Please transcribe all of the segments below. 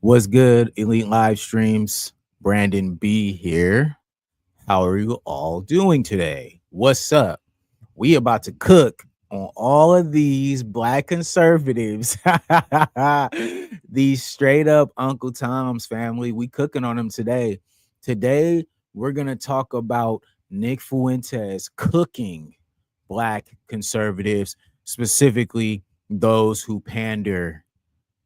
What's good, Elite Live Streams? Brandon B here. How are you all doing today? What's up? We about to cook on all of these black conservatives. These straight up Uncle Tom's family. We cooking on them today. Today, we're going to talk about Nick Fuentes cooking black conservatives, specifically those who pander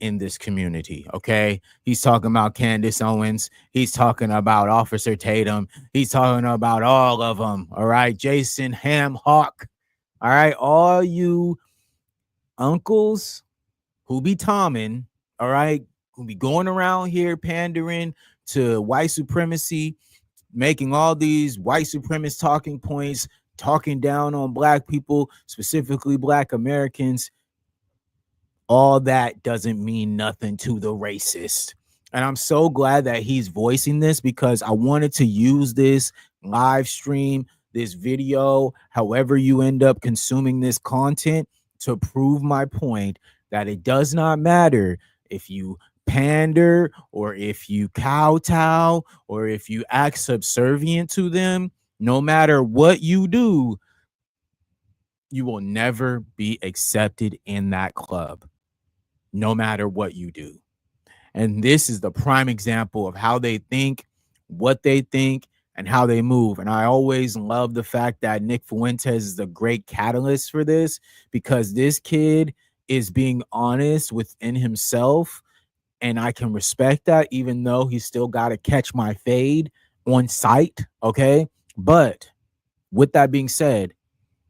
in this community. Okay. He's talking about Candace Owens. He's talking about Officer Tatum. He's talking about all of them. All right. Jason Ham Hawk. All right. All you uncles who be Tomming. All right. Who be going around here pandering to white supremacy, making all these white supremacist talking points, talking down on black people, specifically black Americans. All that doesn't mean nothing to the racist. And I'm so glad that he's voicing this because I wanted to use this live stream, this video, however you end up consuming this content, to prove my point that it does not matter if you pander or if you kowtow or if you act subservient to them. No matter what you do, you will never be accepted in that club. No matter what you do. And this is the prime example of how they think, what they think, and how they move. And I always love the fact that Nick Fuentes is a great catalyst for this, because this kid is being honest within himself. And I can respect that, even though he's still got to catch my fade on sight. Okay. But with that being said,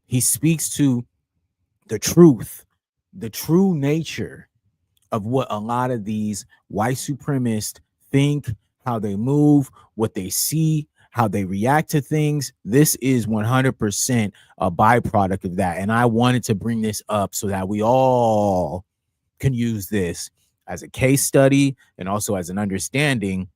he speaks to the truth, the true nature of what a lot of these white supremacists think, how they move, what they see, how they react to things. This is 100% a byproduct of that. And I wanted to bring this up so that we all can use this as a case study and also as an understanding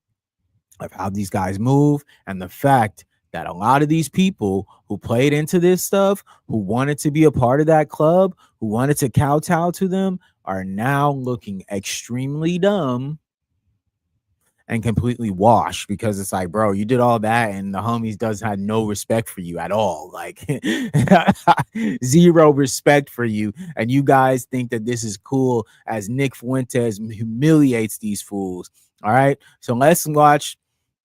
of how these guys move, and the fact that a lot of these people who played into this stuff, who wanted to be a part of that club, who wanted to kowtow to them, are now looking extremely dumb and completely washed, because it's like, bro, you did all that and the homies does have no respect for you at all. Like zero respect for you. And you guys think that this is cool as Nick Fuentes humiliates these fools. All right. So let's watch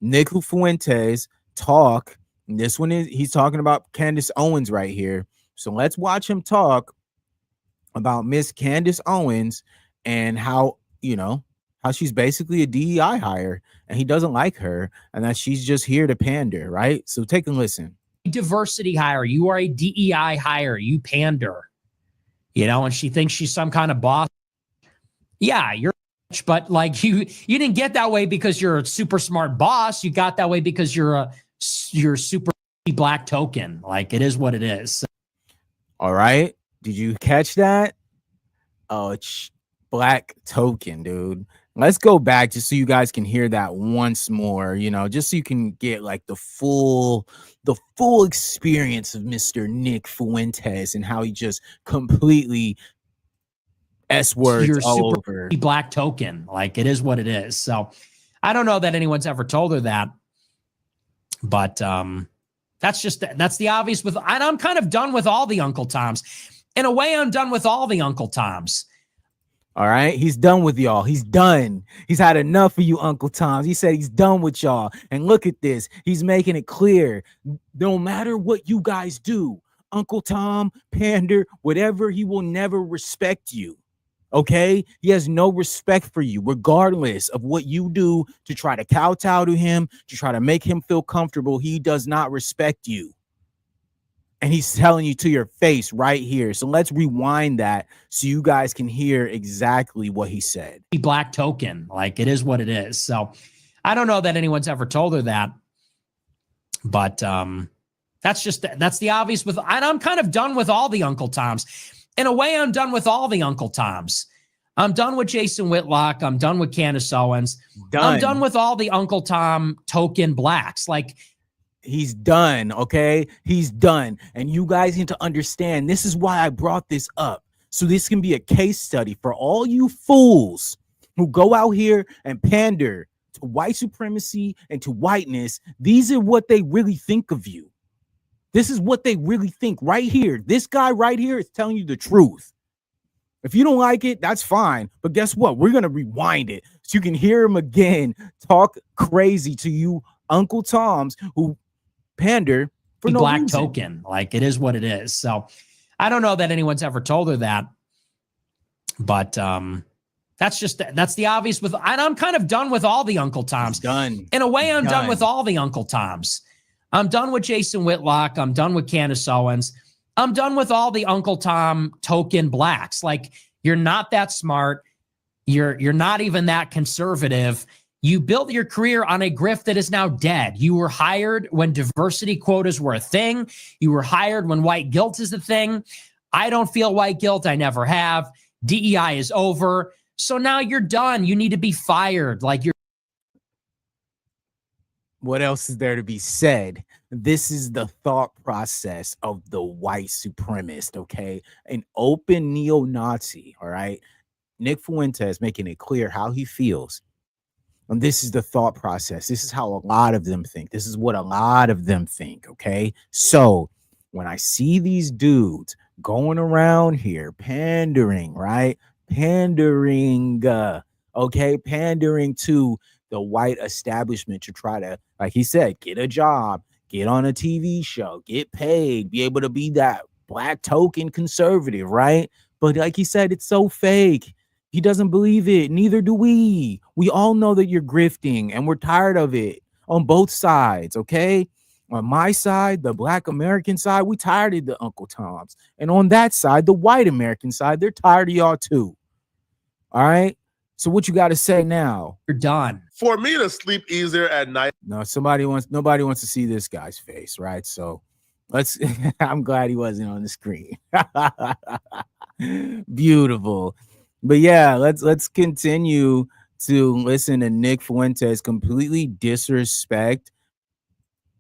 Nick Fuentes talk. This one is, he's talking about Candace Owens right here. So let's watch him talk about Miss Candace Owens and how, how she's basically a DEI hire and he doesn't like her and that she's just here to pander, right? So take a listen. Diversity hire. You are a DEI hire. You pander, and she thinks she's some kind of boss. Yeah, you're, but like you didn't get that way because you're a super smart boss. You got that way because you're super black token. Like, it is what it is. All right. Did you catch that? Oh, it's black token, dude. Let's go back just so you guys can hear that once more, just so you can get like the full experience of Mr. Nick Fuentes and how he just completely S-words all over. Black token. Like, it is what it is. So I don't know that anyone's ever told her that, but that's the obvious with, and I'm kind of done with all the Uncle Toms. In a way, I'm done with all the Uncle Toms. All right. He's done with y'all. He's done. He's had enough of you, Uncle Toms. He said he's done with y'all. And look at this. He's making it clear. No matter what you guys do, Uncle Tom, pander, whatever, he will never respect you. Okay? He has no respect for you, regardless of what you do to try to kowtow to him, to try to make him feel comfortable. He does not respect you. And he's telling you to your face right here. So let's rewind that so you guys can hear exactly what he said. Black token. Like, it is what it is. So I don't know that anyone's ever told her that, but that's the obvious with, and I'm kind of done with all the Uncle Toms. In a way, I'm done with all the Uncle Toms. I'm done with Jason Whitlock. I'm done with Candace Owens. I'm done with all the Uncle Tom token blacks. Like, he's done, okay? He's done. And you guys need to understand, this is why I brought this up. So this can be a case study for all you fools who go out here and pander to white supremacy and to whiteness, these are what they really think of you. This is what they really think right here. This guy right here is telling you the truth. If you don't like it, that's fine. But guess what? We're going to rewind it so you can hear him again talk crazy to you Uncle Toms who pander for no black reason. token. Like, it is what it is. So I don't know that anyone's ever told her that. But that's the obvious with, and I'm kind of done with all the Uncle Toms. He's done. In a way, I'm done with all the Uncle Toms. I'm done with Jason Whitlock. I'm done with Candace Owens. I'm done with all the Uncle Tom token blacks. Like, you're not that smart. You're not even that conservative. You built your career on a grift that is now dead. You were hired when diversity quotas were a thing. You were hired when white guilt is a thing. I don't feel white guilt. I never have. DEI is over. So now you're done. You need to be fired. Like, you're. What else is there to be said? This is the thought process of the white supremacist, okay? An open neo-Nazi, all right? Nick Fuentes making it clear how he feels. And this is the thought process. This is how a lot of them think. This is what a lot of them think, okay? So when I see these dudes going around here pandering, right? Pandering, pandering to the white establishment to try to, like he said, get a job, get on a TV show, get paid, be able to be that black token conservative, right? But like he said, it's so fake. He doesn't believe it. Neither do we. We all know that you're grifting and we're tired of it on both sides, okay? On my side, the black American side, we tired of the Uncle Toms. And on that side, the white American side, they're tired of y'all too. All right? So what you got to say now? You're done. For me to sleep easier at night. No, nobody wants to see this guy's face, right? So let's I'm glad he wasn't on the screen. Beautiful. But yeah, let's continue to listen to Nick Fuentes completely disrespect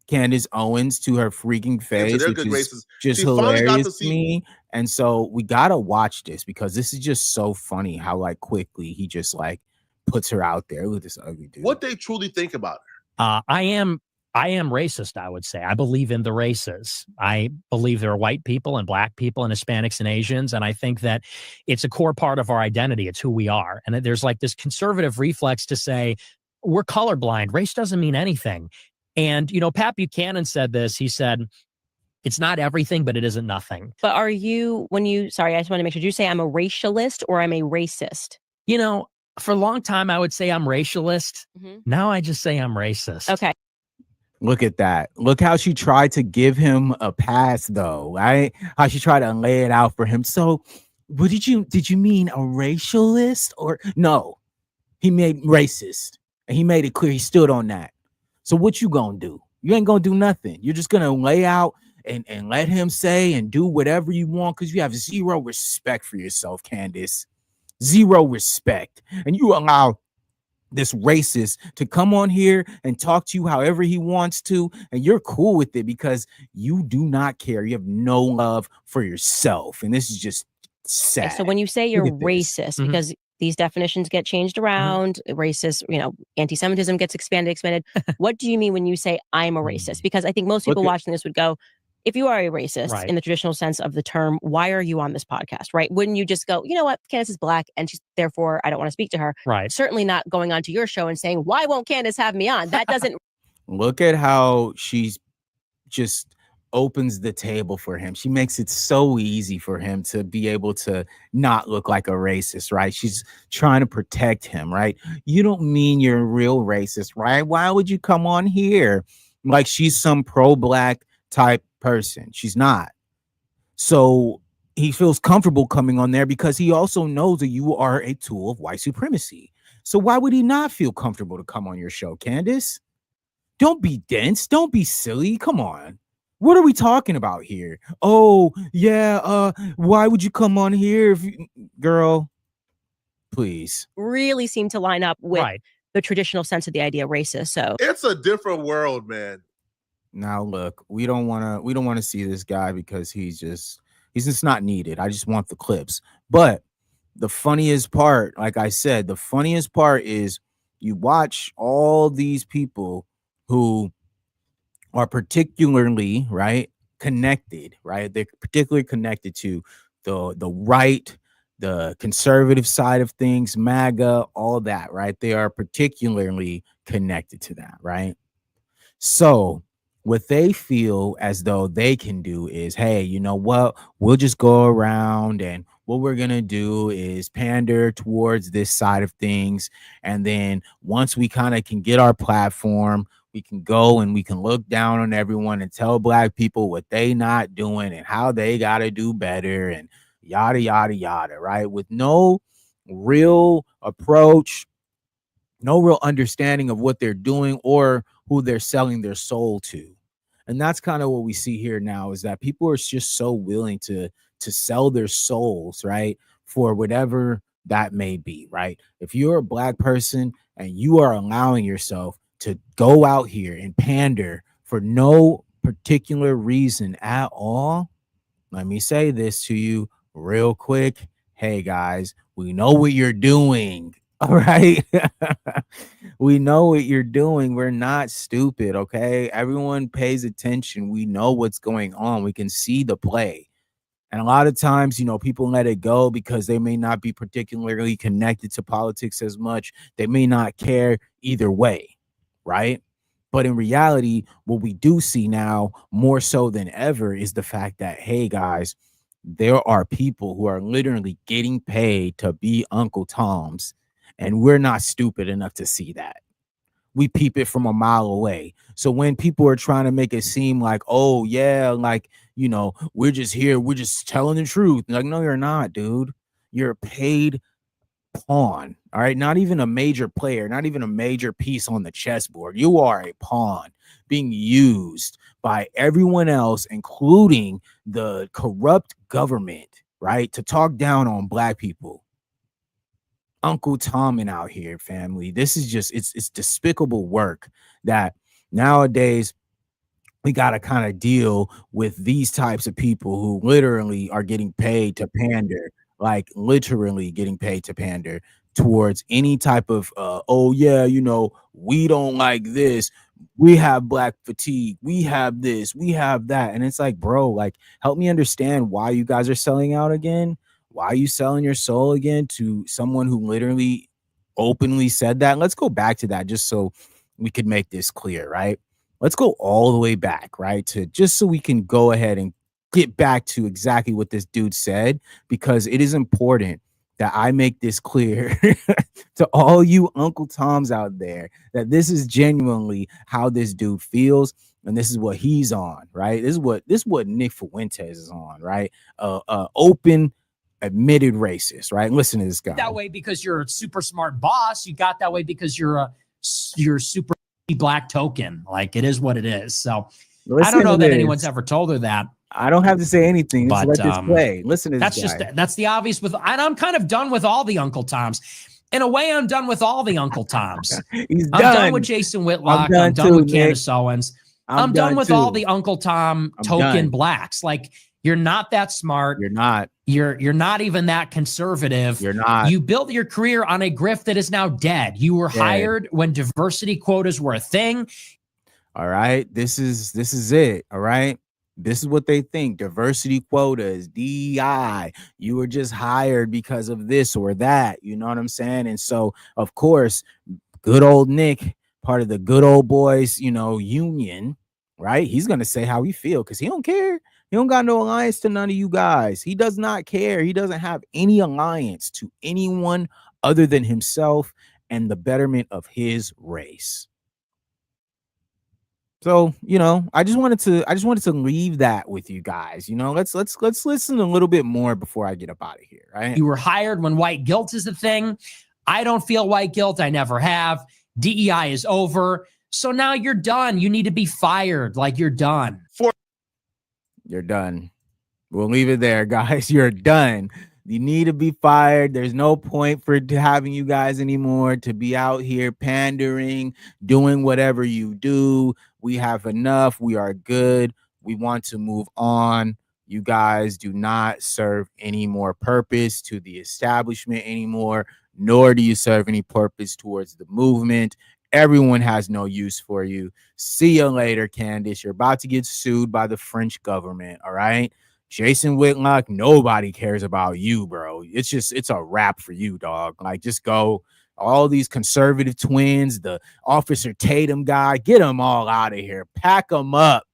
Candace Owens to her freaking face, which is just hilarious to me. And so we gotta watch this because this is just so funny how like quickly he just like puts her out there with this ugly dude. What they truly think about her. I am racist, I would say. I believe in the races. I believe there are white people and black people and Hispanics and Asians. And I think that it's a core part of our identity. It's who we are. And there's like this conservative reflex to say, we're colorblind. Race doesn't mean anything. And, you know, Pat Buchanan said this. He said, it's not everything, but it isn't nothing. But are you, sorry, I just want to make sure, did you say I'm a racialist or I'm a racist? You know, for a long time, I would say I'm racialist. Mm-hmm. Now I just say I'm racist. Okay. Look at that. Look how she tried to give him a pass, though, right? How she tried to lay it out for him. So, what did you mean a racialist or no? He made racist, and he made it clear he stood on that. So, what you gonna do? You ain't gonna do nothing. You're just gonna lay out and let him say and do whatever you want because you have zero respect for yourself, Candace. Zero respect, and you allow this racist to come on here and talk to you however he wants to, and you're cool with it because you do not care. You have no love for yourself, and this is just sad. Okay, so when you say you're racist, mm-hmm. because these definitions get changed around, mm-hmm. racist, you know, anti-Semitism gets expanded. What do you mean when you say I'm a racist? Because I think most people watching this would go, if you are a racist right. in the traditional sense of the term, why are you on this podcast, right? Wouldn't you just go, you know what, Candace is black and she's therefore I don't want to speak to her. Right. Certainly not going on to your show and saying, why won't Candace have me on? That doesn't. Look at how she's just opens the table for him. She makes it so easy for him to be able to not look like a racist, right? She's trying to protect him, right? You don't mean you're a real racist, right? Why would you come on here? Like she's some pro-black type person. She's not. So he feels comfortable coming on there because he also knows that you are a tool of white supremacy. So why would he not feel comfortable to come on your show, Candace? Don't be dense. Don't be silly. Come on. What are we talking about here? Oh, yeah. Why would you come on here? Girl, please. Really seem to line up with the traditional sense of the idea of racist. So it's a different world, man. Now look, we don't want to see this guy because he's just not needed. I just want the clips. But the funniest part, like I said, the funniest part is you watch all these people who are particularly right connected, right? They're particularly connected to the right, the conservative side of things, MAGA, all that, right? They are particularly connected to that, right? So what they feel as though they can do is, hey, you know what? We'll just go around and what we're going to do is pander towards this side of things. And then once we kind of can get our platform, we can go and we can look down on everyone and tell black people what they not doing and how they got to do better and yada, yada, yada, right? With no real approach, no real understanding of what they're doing or who they're selling their soul to. And that's kind of what we see here now is that people are just so willing to sell their souls, right? For whatever that may be, right? If you're a black person and you are allowing yourself to go out here and pander for no particular reason at all, let me say this to you real quick. Hey guys, we know what you're doing. All right. We know what you're doing. We're not stupid. Okay. Everyone pays attention. We know what's going on. We can see the play. And a lot of times, people let it go because they may not be particularly connected to politics as much. They may not care either way. Right. But in reality, what we do see now more so than ever is the fact that, hey, guys, there are people who are literally getting paid to be Uncle Toms. And we're not stupid enough to see that. We peep it from a mile away. So when people are trying to make it seem like, oh, yeah, like, we're just here, we're just telling the truth. Like, no, you're not, dude. You're a paid pawn. All right. Not even a major player, not even a major piece on the chessboard. You are a pawn being used by everyone else, including the corrupt government, right? To talk down on black people. Uncle Tommen out here, family. This is just it's despicable work that nowadays we got to kind of deal with these types of people who literally are getting paid to pander, like literally getting paid to pander towards any type of oh yeah, we don't like this, we have black fatigue, we have this, we have that. And it's like, bro, like help me understand why you guys are selling out again. Why are you selling your soul again to someone who literally openly said that? Let's go back to that just so we could make this clear, right? Let's go all the way back, right? To just so we can go ahead and get back to exactly what this dude said, because it is important that I make this clear to all you Uncle Toms out there that this is genuinely how this dude feels. And this is what he's on, right? This is what Nick Fuentes is on, right? Open, admitted racist, right? Listen to this guy. That way because you're a super smart boss. You got that way because you're super black token. Like it is what it is. So I don't know that anyone's ever told her that. I don't have to say anything. Just let this play. Listen to this guy. That's the obvious with, and I'm kind of done with all the Uncle Toms. In a way, I'm done with all the Uncle Toms. I'm done with Jason Whitlock. I'm done with Candace Owens. I'm done with all the Uncle Tom token blacks. Like you're not that smart. You're not. You're not even that conservative. You're not. You built your career on a grift that is now dead. You were hired when diversity quotas were a thing. All right. This is it. All right. This is what they think. Diversity quotas, DEI. You were just hired because of this or that. You know what I'm saying? And so, of course, good old Nick, part of the good old boys, union, right? He's going to say how he feel because he don't care. He don't got no alliance to none of you guys. He does not care. He doesn't have any alliance to anyone other than himself and the betterment of his race. So, I just wanted to leave that with you guys. Let's listen a little bit more before I get up out of here, right? You were hired when white guilt is a thing. I don't feel white guilt. I never have. DEI is over. So now you're done. You need to be fired. Like you're done. You're done. We'll leave it there, guys. You're done. You need to be fired. There's no point for having you guys anymore to be out here pandering, doing whatever you do. We have enough. We are good. We want to move on. You guys do not serve any more purpose to the establishment anymore, nor do you serve any purpose towards the movement. Everyone has no use for you. See you later, Candace. You're about to get sued by the French government. All right. Jason Whitlock, nobody cares about you, bro. It's a wrap for you, dog. Like, just go. All these conservative twins, the Officer Tatum guy, get them all out of here. Pack them up.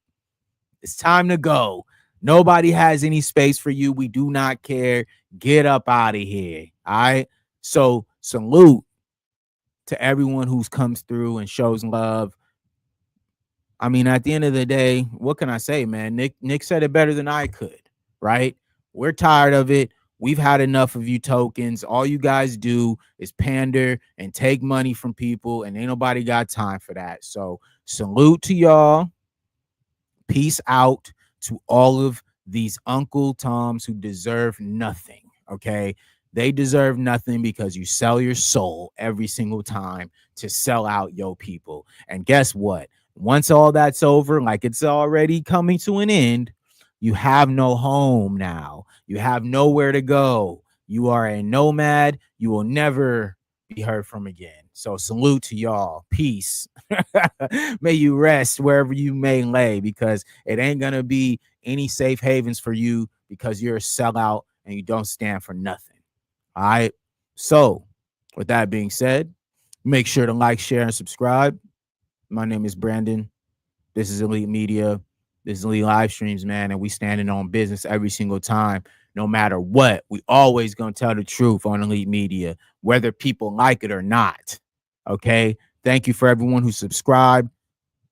It's time to go. Nobody has any space for you. We do not care. Get up out of here. All right. So salute to everyone who's comes through and shows love. I mean, at the end of the day, what can I say, man? Nick said it better than I could, right? We're tired of it. We've had enough of you tokens. All you guys do is pander and take money from people, and ain't nobody got time for that. So salute to y'all. Peace out to all of these Uncle Toms who deserve nothing, okay? They deserve nothing because you sell your soul every single time to sell out your people. And guess what? Once all that's over, like it's already coming to an end, you have no home now. You have nowhere to go. You are a nomad. You will never be heard from again. So salute to y'all. Peace. May you rest wherever you may lay, because it ain't going to be any safe havens for you because you're a sellout and you don't stand for nothing. All right. So with that being said, make sure to like, share, and subscribe. My name is Brandon. This is Elite Media. This is Elite Live Streams, man. And we standing on business every single time, no matter what. We always going to tell the truth on Elite Media, whether people like it or not. Okay. Thank you for everyone who subscribed.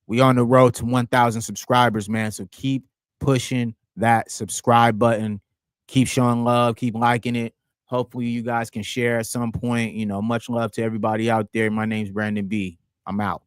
We on the road to 1,000 subscribers, man. So keep pushing that subscribe button. Keep showing love. Keep liking it. Hopefully you guys can share at some point. You know, much love to everybody out there. My name's Brandon B. I'm out.